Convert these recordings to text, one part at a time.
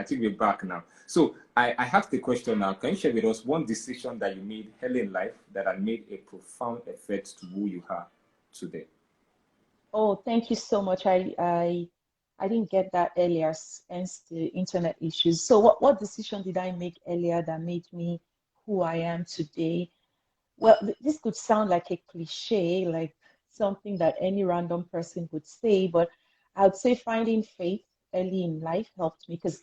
I think we're back now. So I have the question now. Can you share with us one decision that you made early in life that had made a profound effect to who you are today? Oh, thank you so much. I didn't get that earlier, hence the internet issues. So what decision did I make earlier that made me who I am today? Well, this could sound like a cliche, like something that any random person would say, but I would say finding faith early in life helped me because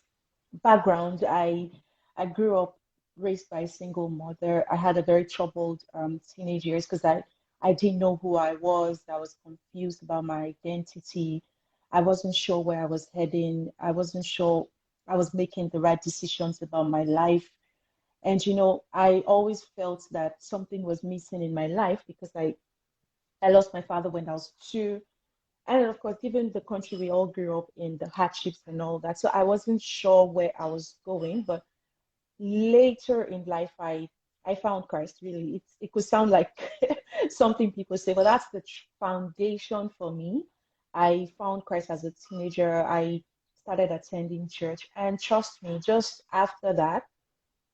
background, I grew up raised by a single mother. I had a very troubled teenage years because I didn't know who I was. I was confused about my identity. I wasn't sure where I was heading. I wasn't sure I was making the right decisions about my life. And I always felt that something was missing in my life because I lost my father when I was 2. And of course, given the country we all grew up in, the hardships and all that. So I wasn't sure where I was going. But later in life, I found Christ, really. It could sound like something people say, but that's the foundation for me. I found Christ as a teenager. I started attending church. And trust me, just after that,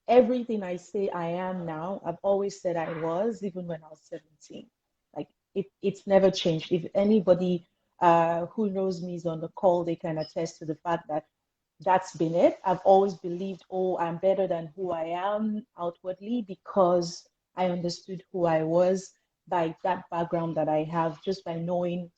everything I say I am now, I've always said I was, even when I was 17. Like it's never changed. If anybody who knows me is on the call, they can attest to the fact that that's been it. I've always believed, oh, I'm better than who I am outwardly because I understood who I was by that background that I have, just by knowing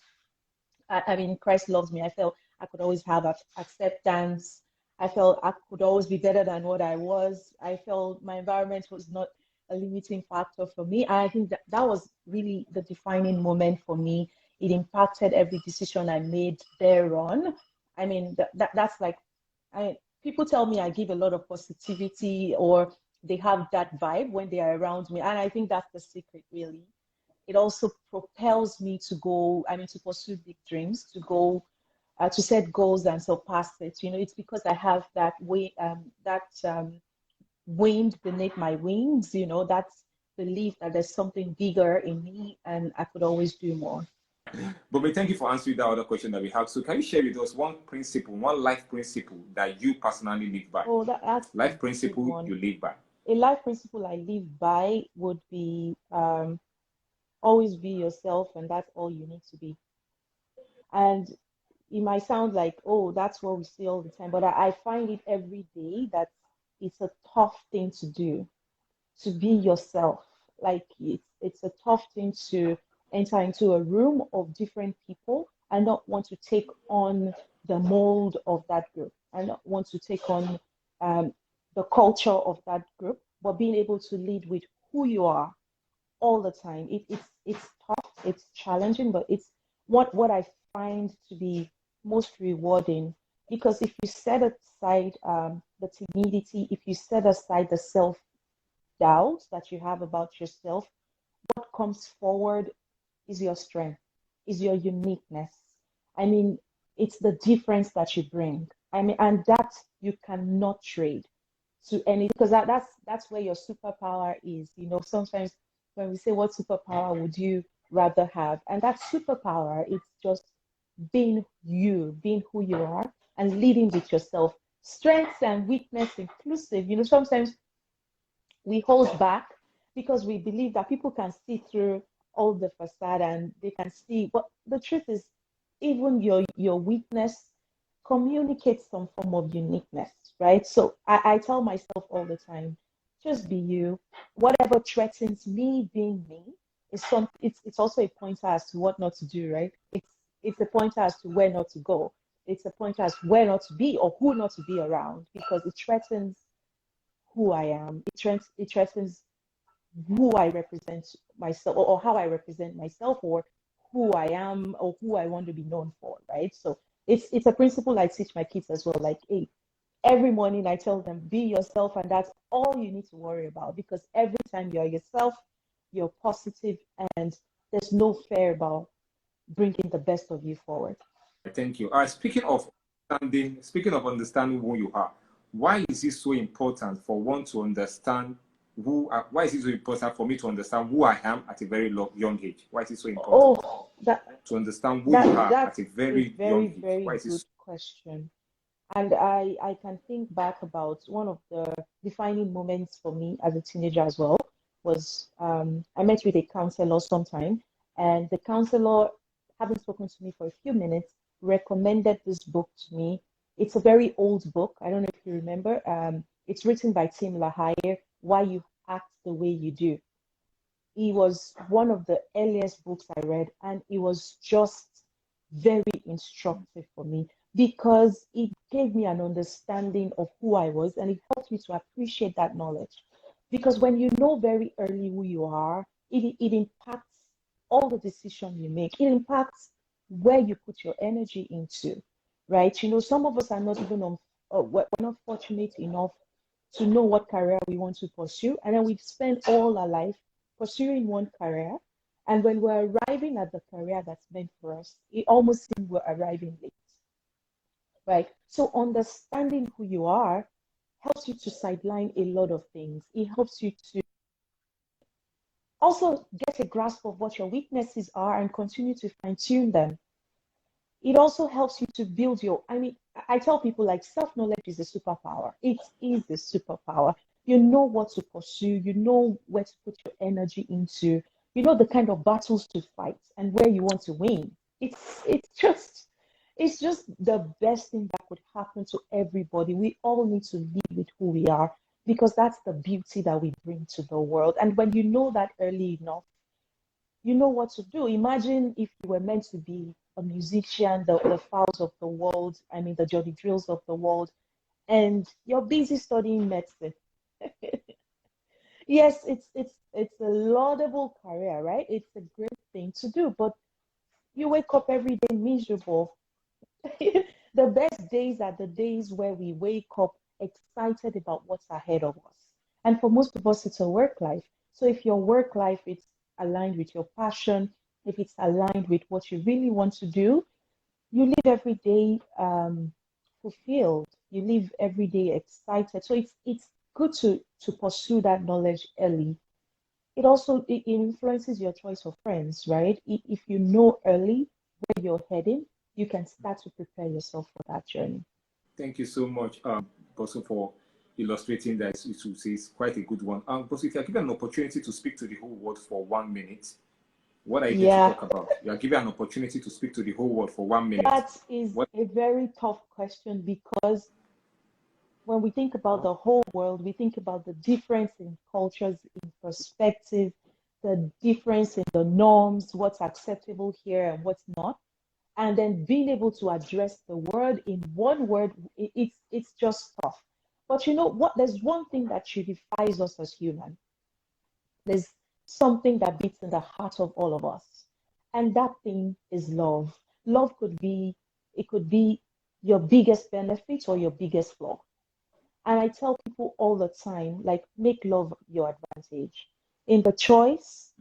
I mean, Christ loves me. I felt I could always have acceptance. I felt I could always be better than what I was. I felt my environment was not a limiting factor for me. And I think that was really the defining moment for me. It impacted every decision I made thereon. I mean, that's like, people tell me I give a lot of positivity or they have that vibe when they are around me. And I think that's the secret, really. It also propels me to go, I mean, to pursue big dreams, to go, to set goals and surpass it. It's because I have that wind beneath my wings, that's belief that there's something bigger in me and I could always do more. But thank you for answering that other question that we have. So can you share with us one principle, one life principle that you personally live by? Oh, that's a Life big principle one. you live by. A life principle I live by would be always be yourself, and that's all you need to be. And it might sound like, oh, that's what we say all the time, but I find it every day that it's a tough thing to do, to be yourself. Like it's a tough thing to enter into a room of different people and not want to take on the mold of that group and not want to take on um, the culture of that group, but being able to lead with who you are all the time. It's tough, it's challenging, but it's what I find to be most rewarding because if you set aside the timidity, if you set aside the self doubt that you have about yourself, what comes forward is your strength, is your uniqueness. I mean, it's the difference that you bring. I mean, and that you cannot trade to any because that's where your superpower is. Sometimes when we say what superpower would you rather have, and that superpower, it's just being you, being who you are, and leading with yourself. Strengths and weakness inclusive. Sometimes we hold back because we believe that people can see through all the facade and they can see. But the truth is, even your weakness communicates some form of uniqueness, right? So I tell myself all the time, just be you. Whatever threatens me being me is it's also a pointer as to what not to do, right? It's a pointer as to where not to go. It's a pointer as to where not to be or who not to be around because it threatens who I am. It threatens who I represent myself or how I represent myself or who I am or who I want to be known for, right? So it's a principle I teach my kids as well. Like, hey, every morning I tell them, be yourself, and that's all you need to worry about because every time you're yourself, you're positive, and there's no fear about bringing the best of you forward. Thank you. Speaking of understanding who you are, why is it so important for one to understand why is it so important for me to understand who I am at a very young age? Why is it so important to understand who you are at a very young age? Very Why is it good so question. And I can think back about one of the defining moments for me as a teenager as well was I met with a counselor sometime, and the counselor, having spoken to me for a few minutes, recommended this book to me. It's a very old book. I don't know if you remember. It's written by Tim LaHaye, Why You Act the Way You Do. It was one of the earliest books I read, and it was just very instructive for me because it gave me an understanding of who I was and it helped me to appreciate that knowledge. Because when you know very early who you are, it impacts all the decisions you make, it impacts where you put your energy into, right? You know, some of us are not even we're not fortunate enough to know what career we want to pursue. And then we spend all our life pursuing one career. And when we're arriving at the career that's meant for us, it almost seems we're arriving late, right? So understanding who you are helps you to sideline a lot of things. It helps you to also get a grasp of what your weaknesses are and continue to fine tune them. It also helps you to build your, I mean, I tell people like self-knowledge is a superpower. It is a superpower. You know what to pursue, you know where to put your energy into, you know the kind of battles to fight and where you want to win. It's just the best thing that could happen to everybody. We all need to live with who we are because that's the beauty that we bring to the world. And when you know that early enough, you know what to do. Imagine if you were meant to be a musician, the Fowls of the world, I mean, the Jody Drills of the world, and you're busy studying medicine. Yes, it's a laudable career, right? It's a great thing to do, but you wake up every day miserable. The best days are the days where we wake up excited about what's ahead of us. And for most of us, it's a work life. So if your work life is aligned with your passion, if it's aligned with what you really want to do, you live every day fulfilled. You live every day excited. So it's good to pursue that knowledge early. It influences your choice of friends, right? If you know early where you're heading, you can start to prepare yourself for that journey. Thank you so much, Bosun, for illustrating that. It's quite a good one. Bosun, if you're given an opportunity to speak to the whole world for 1 minute, what are you going to Yeah, talk about? You are given an opportunity to speak to the whole world for 1 minute. that is What? a very tough question because when we think about the whole world, we think about the difference in cultures, in perspective, the difference in the norms, what's acceptable here and what's not. And then being able to address the word in one word, it's just tough. But you know what? There's one thing that unifies us as humans. There's something that beats in the heart of all of us, and that thing is love. Love it could be your biggest benefit or your biggest flaw. And I tell people all the time, like, make love your advantage in the choice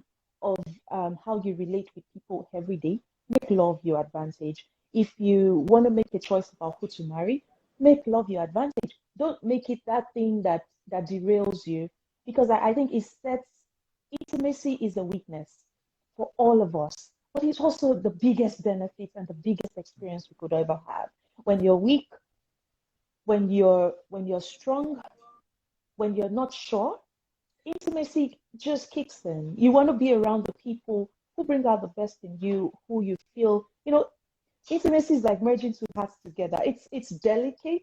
of how you relate with people every day. Make love your advantage. If you want to make a choice about who to marry, make love your advantage. Don't make it that thing that derails you, because I think it sets intimacy is a weakness for all of us, but it's also the biggest benefit and the biggest experience we could ever have. When you're weak, when you're strong, when you're not sure, intimacy just kicks in. You want to be around the people who bring out the best in you, who you feel, intimacy is like merging two hearts together. It's delicate,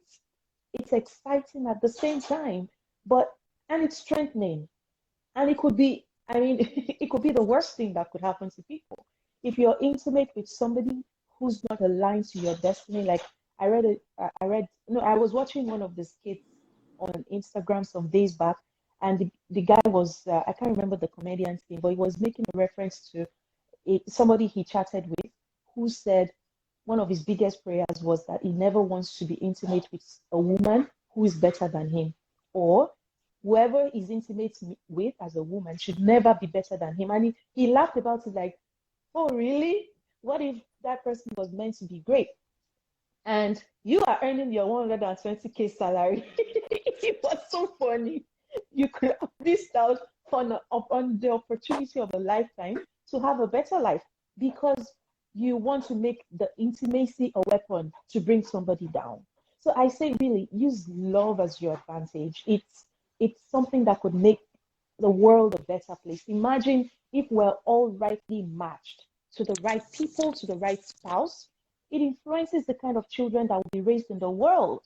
it's exciting at the same time, but and it's strengthening. And it could be, I mean, it could be the worst thing that could happen to people. If you're intimate with somebody who's not aligned to your destiny, like no, I was watching one of the skits on Instagram some days back, and the guy was, I can't remember the comedian's name, but he was making a reference to somebody he chatted with who said one of his biggest prayers was that he never wants to be intimate with a woman who is better than him, or whoever he's intimate with as a woman should never be better than him. And he laughed about it like, oh, really? What if that person was meant to be great? And you are earning your 120K salary. It was so funny. You could have missed out on the opportunity of a lifetime to have a better life because you want to make the intimacy a weapon to bring somebody down. So I say really use love as your advantage. It's something that could make the world a better place. Imagine if we're all rightly matched to the right people, to the right spouse. It influences the kind of children that will be raised in the world.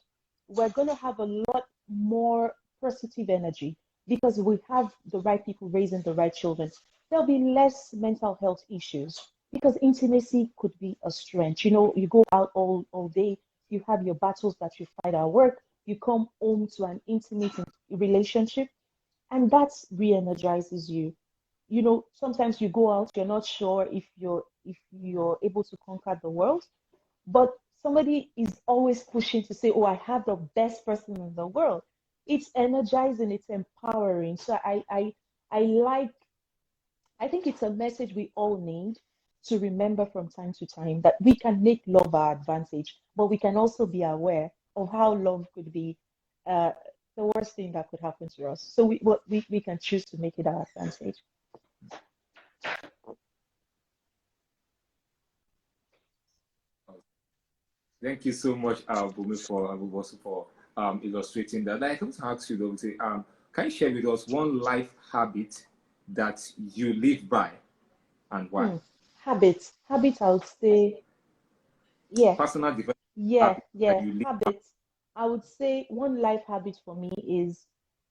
We're going to have a lot more positive energy because we have the right people raising the right children. There'll be less mental health issues because intimacy could be a strength. You know, you go out all day, you have your battles that you fight at work, you come home to an intimate relationship, and that re-energizes you. You know, sometimes you go out, you're not sure if you're able to conquer the world, but somebody is always pushing to say, oh, I have the best person in the world. It's energizing, it's empowering. So I like, I think it's a message we all need to remember from time to time that we can make love our advantage, but we can also be aware of how love could be uh, the worst thing that could happen to us. So we can choose to make it our advantage. Thank you so much, Bumi, for illustrating that. I want to ask you, though, can you share with us one life habit that you live by and why? Habits, I would say, yeah, Personal development yeah, habit that yeah, you live. habits. I would say one life habit for me is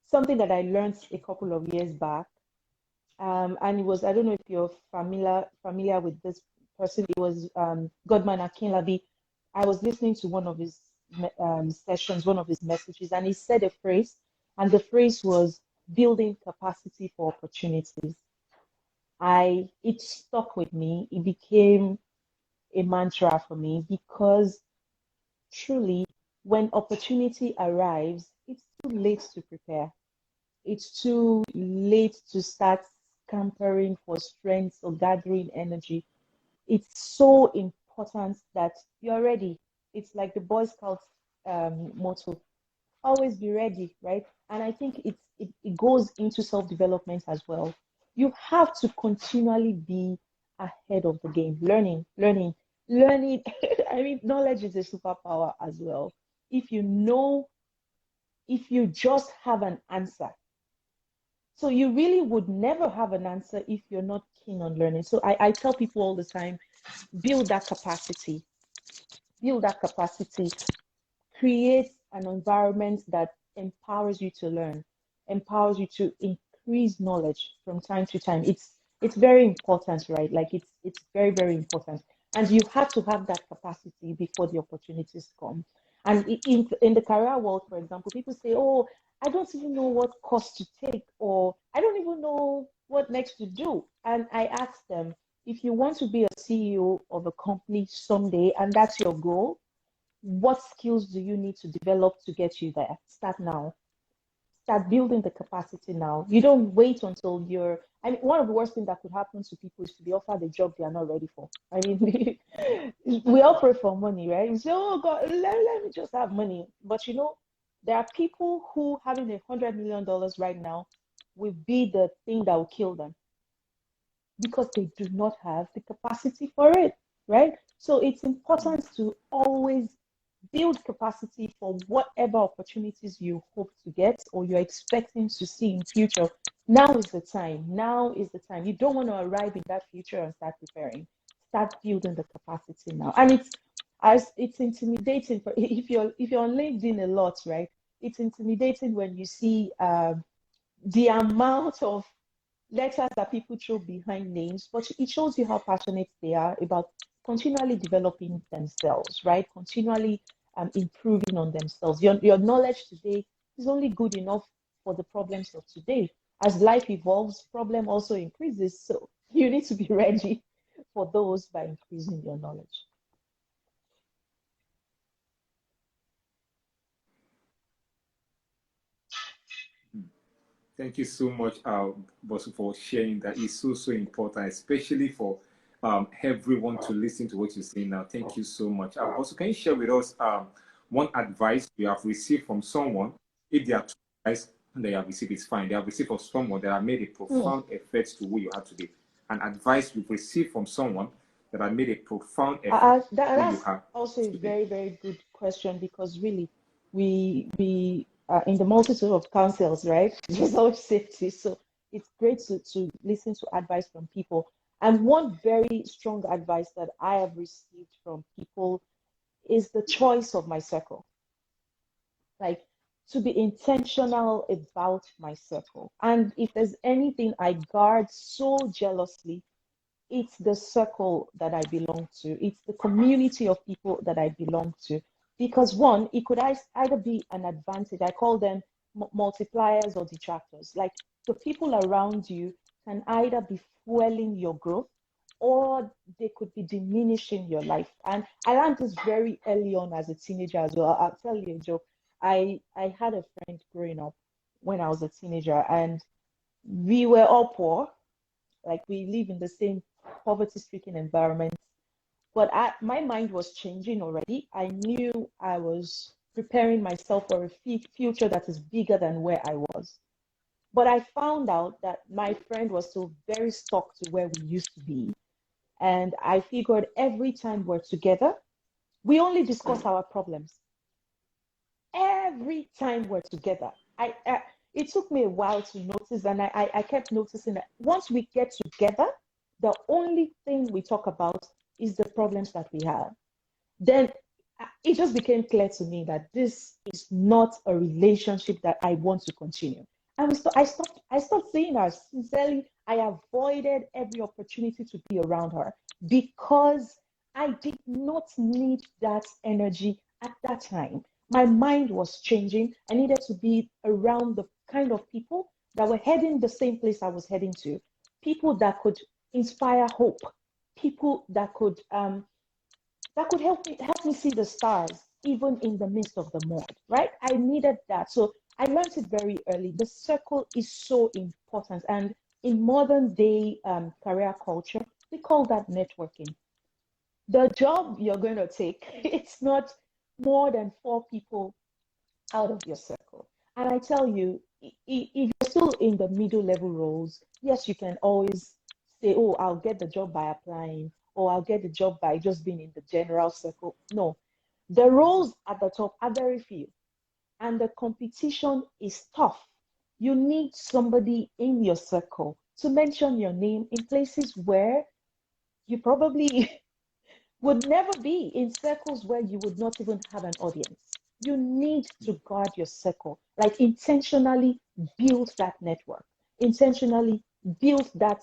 something that I learned a couple of years back. And it was, I don't know if you're familiar with this person. It was Godman Akinlabi. I was listening to one of his sessions, one of his messages, and he said a phrase, and the phrase was building capacity for opportunities. It stuck with me. It became a mantra for me because truly, when opportunity arrives, it's too late to prepare. It's too late to start scampering for strength or gathering energy. It's so important that you're ready. It's like the Boy Scouts motto, always be ready, right? And I think it goes into self-development as well. You have to continually be ahead of the game, learning. I mean, knowledge is a superpower as well. If you know, if you just have an answer, so you really would never have an answer if you're not keen on learning. So I tell people all the time, build that capacity, build that capacity, create an environment that empowers you to learn, empowers you to increase knowledge from time to time. It's very important, right? Like it's very, very important. And you have to have that capacity before the opportunities come. And in the career world, for example, people say, oh, I don't even know what course to take, or I don't even know what next to do. And I ask them, if you want to be a CEO of a company someday, and that's your goal, what skills do you need to develop to get you there? Start now. Start building the capacity now. You don't wait until you're. I mean, one of the worst things that could happen to people is to be offered a job they are not ready for. I mean, we all pray for money, right? You say, oh God, let me just have money. But you know, there are people who having $100 million right now will be the thing that will kill them because they do not have the capacity for it, right? So it's important to always build capacity for whatever opportunities you hope to get or you're expecting to see in future. Now is the time. Now is the time. You don't want to arrive in that future and start preparing. Start building the capacity now. And it's intimidating for if you're on LinkedIn a lot, right? It's intimidating when you see the amount of letters that people throw behind names, but it shows you how passionate they are about continually developing themselves, right? Continually improving on themselves. Your knowledge today is only good enough for the problems of today. As life evolves, problem also increases. So you need to be ready for those by increasing your knowledge. Thank you so much, Bosu, for sharing that. It's so important, especially for everyone to listen to what you're saying now. Thank you so much. Also, can you share with us one advice you have received from someone? If there are two advice they have received, it's fine. They have received from someone that have made a Hmm. profound effect to who you are today. An advice you've received from someone that have made a profound effect who you That's are also a today? very, very good question because really, we in the multitude of counsels, right? There's always safety. So it's great to listen to advice from people. And one very strong advice that I have received from people is the choice of my circle. Like to be intentional about my circle. And if there's anything I guard so jealously, it's the circle that I belong to. It's the community of people that I belong to. Because one, it could either be an advantage. I call them multipliers or detractors. Like the people around you can either be fueling your growth or they could be diminishing your life. And I learned this very early on as a teenager as well. I'll tell you a joke. I had a friend growing up when I was a teenager, and we were all poor, like we live in the same poverty-stricken environment. But my mind was changing already. I knew I was preparing myself for a future that is bigger than where I was. But I found out that my friend was still very stuck to where we used to be. And I figured every time we're together, we only discuss our problems. Every time we're together, it took me a while to notice, and I kept noticing that once we get together, the only thing we talk about is the problems that we have. Then it just became clear to me that this is not a relationship that I want to continue. And I stopped seeing her. Sincerely, I avoided every opportunity to be around her because I did not need that energy at that time. My mind was changing. I needed to be around the kind of people that were heading the same place I was heading to, people that could inspire hope, people that could help me see the stars even in the midst of the mud, right? I needed that. So I learned it very early. The circle is so important. And in modern day career culture, we call that networking. The job you're going to take, it's not more than four people out of your circle. And I tell you, if you're still in the middle level roles, yes, you can always say, oh, I'll get the job by applying, or I'll get the job by just being in the general circle. No, the roles at the top are very few, and the competition is tough. You need somebody in your circle to mention your name in places where you probably would never be, in circles where you would not even have an audience. You need to guard your circle, like intentionally build that network, intentionally build that,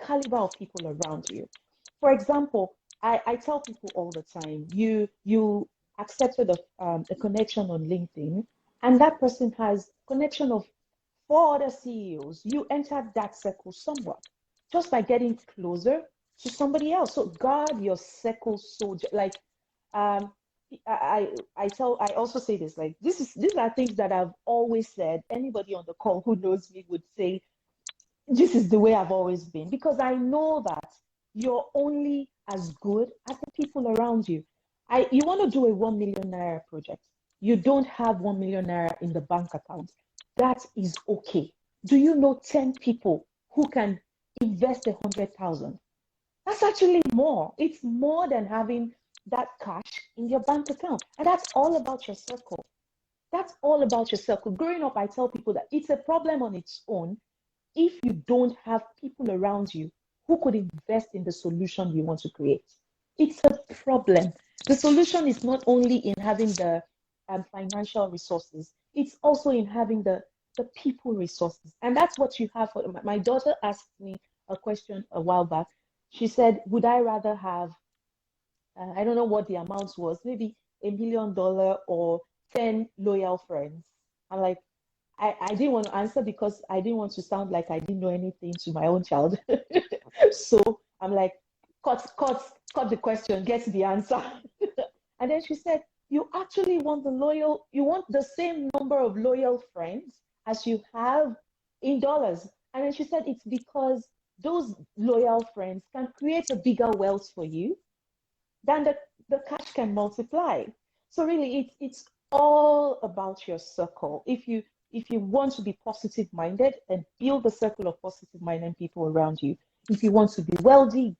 caliber of people around you. For example, I tell people all the time, you accepted a connection on LinkedIn, and that person has connection of four other CEOs. You entered that circle somewhat just by getting closer to somebody else. So guard your circle so like um I also say this, like these are things that I've always said. Anybody on the call who knows me would say this is the way I've always been, because I know that you're only as good as the people around you. You want to do a 1 million naira project. You don't have 1 million naira in the bank account. That is okay. Do you know 10 people who can invest 100,000? That's actually more. It's more than having that cash in your bank account. And that's all about your circle. That's all about your circle. Growing up, I tell people that it's a problem on its own if you don't have people around you who could invest in the solution you want to create. It's a problem. The solution is not only in having the financial resources, it's also in having the people resources. And that's what you have. My daughter asked me a question a while back. She said, would I rather have, I don't know what the amount was, maybe $1 million or 10 loyal friends? I'm like, I didn't want to answer because I didn't want to sound like I didn't know anything to my own child. So I'm like, cut the question, get the answer. And then she said, you actually want you want the same number of loyal friends as you have in dollars. And then she said, it's because those loyal friends can create a bigger wealth for you than the cash can multiply. So really it's all about your circle. If you want to be positive minded and build a circle of positive minded people around you, if you want to be wealthy,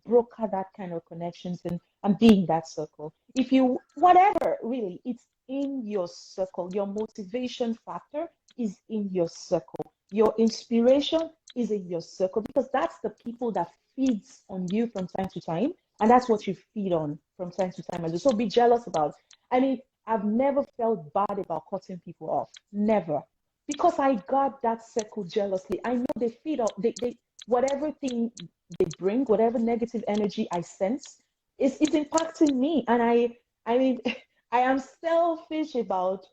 broker that kind of connections and be in that circle. If you, whatever, really, it's in your circle. Your motivation factor is in your circle. Your inspiration is in your circle because that's the people that feeds on you from time to time. And that's what you feed on from time to time. So be jealous about. I mean, I've never felt bad about cutting people off. Never. Because I got that circle jealously. I know they feed off, they whatever thing they bring, whatever negative energy I sense, is impacting me. And I mean, I am selfish about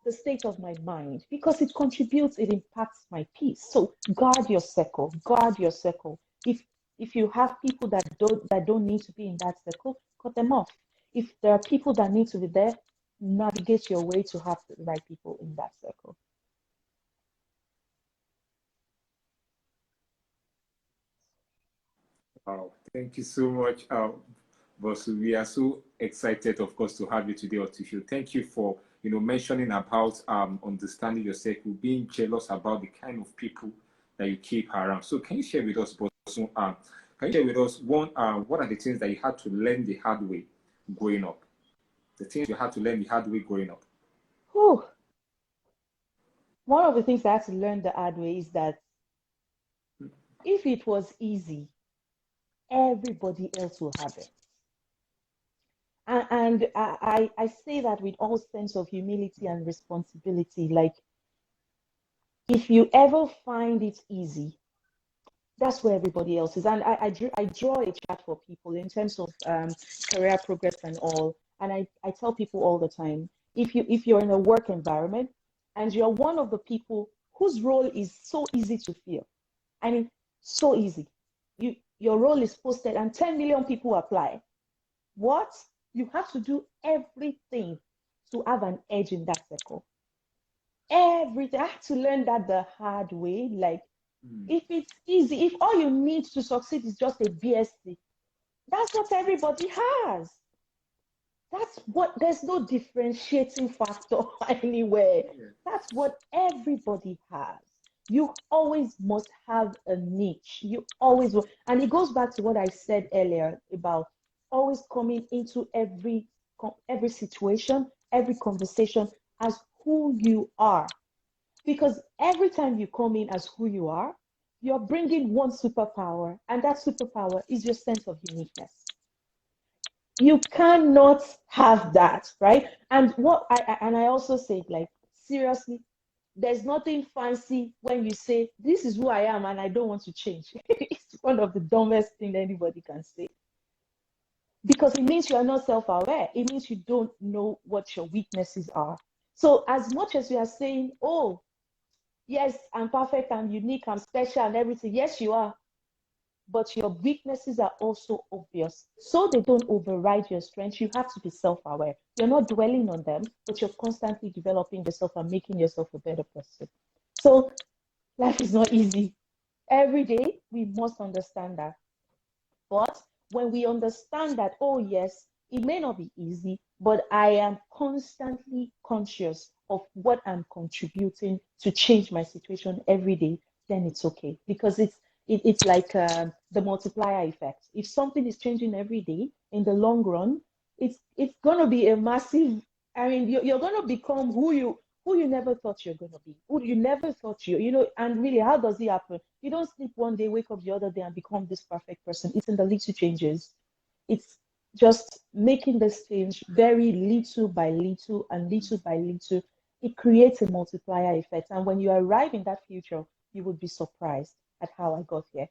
the state of my mind because it contributes, it impacts my peace. So guard your circle, guard your circle. If you have people that don't need to be in that circle, cut them off. If there are people that need to be there, navigate your way to have the right people in that circle. Wow, thank you so much, Bosu. We are so excited, of course, to have you today, Otisho. Thank you for mentioning about understanding your circle, being jealous about the kind of people that you keep around. So, can you share with us, Bosu? Can you share with us what are the things that you had to learn the hard way growing up? The things you had to learn the hard way growing up. Whew. One of the things I had to learn the hard way is that if it was easy, everybody else will have it. And I say that with all sense of humility and responsibility. Like, if you ever find it easy, that's where everybody else is. And I draw a chart for people in terms of career progress and all. And I tell people all the time, if you're in a work environment and you're one of the people whose role is so easy to fill, I mean, so easy. Your role is posted and 10 million people apply. What? You have to do everything to have an edge in that circle. Everything. I had to learn that the hard way. Like, if it's easy, if all you need to succeed is just a BSc, that's what everybody has. That's what, there's no differentiating factor anywhere. That's what everybody has. You always must have a niche. You always will. And it goes back to what I said earlier about always coming into every situation, every conversation as who you are. Because every time you come in as who you are, you're bringing one superpower, and that superpower is your sense of uniqueness. You cannot have that, right? And I also say, like, seriously, there's nothing fancy when you say this is who I am and I don't want to change. It's one of the dumbest thing anybody can say because it means you are not self-aware. It means you don't know what your weaknesses are. So as much as you are saying, oh, yes, I'm perfect, I'm unique, I'm special and everything, yes, you are, but your weaknesses are also obvious. So they don't override your strengths. You have to be self-aware. You're not dwelling on them, but you're constantly developing yourself and making yourself a better person. So life is not easy. Every day, we must understand that. But when we understand that, oh, yes, it may not be easy, but I am constantly conscious of what I'm contributing to change my situation every day, then it's okay. Because it's like the multiplier effect. If something is changing every day, in the long run, it's going to be a massive, I mean, you're going to become who you never thought you're going to be, who you never thought and really, how does it happen? You don't sleep one day, wake up the other day, and become this perfect person. It's in the little changes. It's just making this change very little by little and little by little. It creates a multiplier effect. And when you arrive in that future, you would be surprised at how I got here.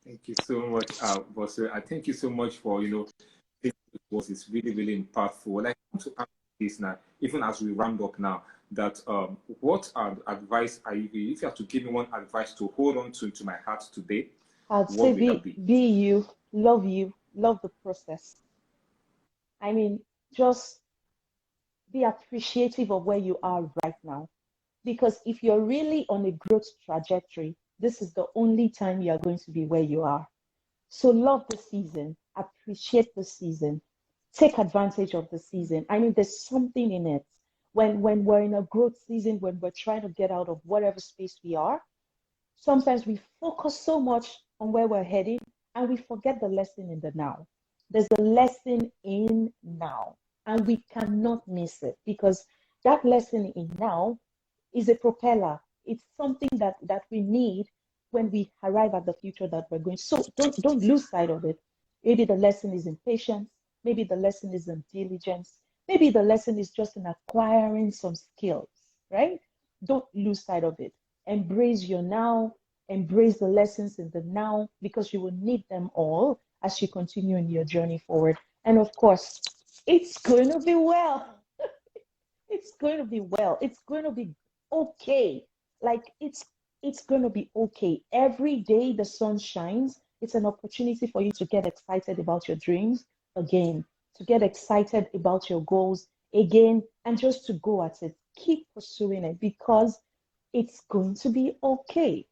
Thank you so much, Bosu. I thank you so much for it's really, really impactful. Like, I want to ask this now, even as we round up now, that what advice are you, if you have to give me one advice to hold on to my heart today, I'd say what would that be be? you, love the process. I mean, just be appreciative of where you are right now. Because if you're really on a growth trajectory, this is the only time you are going to be where you are. So love the season, appreciate the season, take advantage of the season. I mean, there's something in it. when we're in a growth season, when we're trying to get out of whatever space we are, sometimes we focus so much on where we're heading and we forget the lesson in the now. There's a lesson in now, and we cannot miss it because that lesson in now is a propeller. It's something that we need when we arrive at the future that we're going. So don't lose sight of it. Maybe the lesson is in patience. Maybe the lesson is in diligence. Maybe the lesson is just in acquiring some skills, right? Don't lose sight of it. Embrace your now, embrace the lessons in the now, because you will need them all as you continue in your journey forward. And of course, it's going to be well. It's going to be well. It's going to be okay. Like it's going to be okay. Every day the sun shines, it's an opportunity for you to get excited about your dreams again, to get excited about your goals again, and just to go at it. Keep pursuing it because it's going to be okay.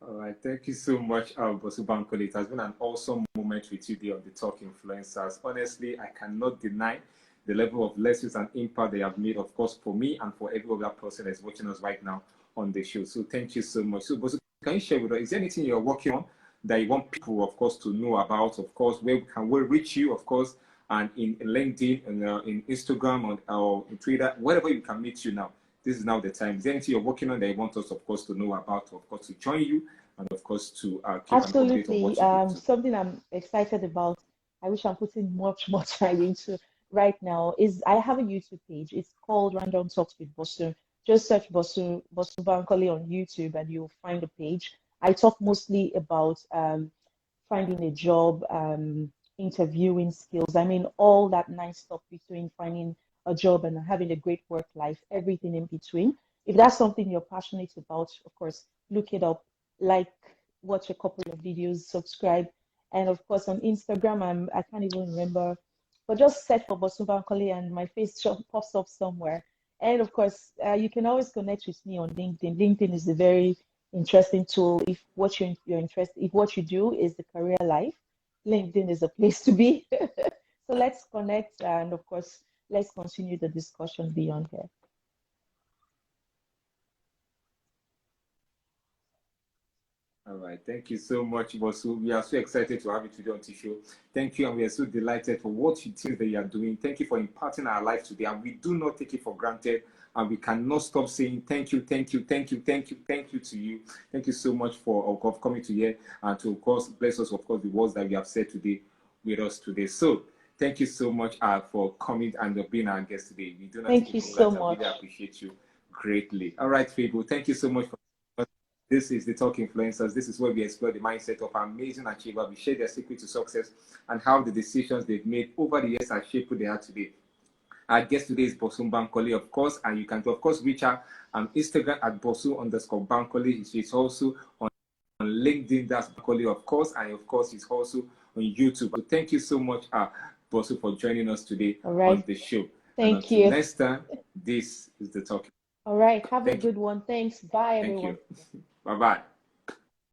All right, thank you so much, Bosun Bankole. It has been an awesome moment with you there on the Talk Influencers. Honestly, I cannot deny the level of lessons and impact they have made, of course, for me and for every other person that's watching us right now on the show. So thank you so much. So, Bosun, can you share with us, is there anything you're working on that you want people, of course, to know about? Of course, where can we reach you, of course, and in LinkedIn, and in Instagram, or in Twitter, wherever you can meet you now? This is now the time. Is there anything you're working on that you want us, of course, to know about, of course, to join you, and of course, to keep an update on Absolutely. what you do too? Something I'm excited about. I wish I'm putting much more time into right now is I have a YouTube page. It's called Random Talks with Bosun. Just search Bosun Bankole on YouTube and you'll find the page. I talk mostly about finding a job, interviewing skills. I mean, all that nice stuff between finding a job and having a great work life, everything in between. If that's something you're passionate about, of course, look it up, like, watch a couple of videos, subscribe. And of course, on Instagram, I can't even remember, but just search for Bosun Bankole and my face pops up somewhere. And of course, you can always connect with me on LinkedIn. LinkedIn is a very interesting tool if you're interested, if what you do is the career life. LinkedIn is a place to be. So let's connect and of course let's continue the discussion beyond here. All right. Thank you so much, Bosu. We are so excited to have you today on the show. Thank you, and we are so delighted for what you think that you are doing. Thank you for imparting our life today, and we do not take it for granted, and we cannot stop saying thank you, thank you, thank you, thank you, thank you to you. Thank you so much for coming to here and to, of course, bless us, of course, the words that we have said today with us today. So, thank you so much for coming and being our guest today. We do not take Thank it you for so granted. I really much. appreciate you greatly. All right, people. Thank you so much for. This is the Talk Influencers. This is where we explore the mindset of amazing achievers. We share their secret to success and how the decisions they've made over the years have shaped who they are today. Our guest today is Bosun Bankole, of course, and you can, of course, reach her on Instagram at Bosun_Bankole. She's also on LinkedIn, that's Bankole, of course, and of course, she's also on YouTube. So thank you so much, Bosun, for joining us today All on right. the show. And Thank until you. next time, this is the Talk. All right. Have a Thank you. good one. Thanks. Bye, Thank you. everyone. Bye-bye.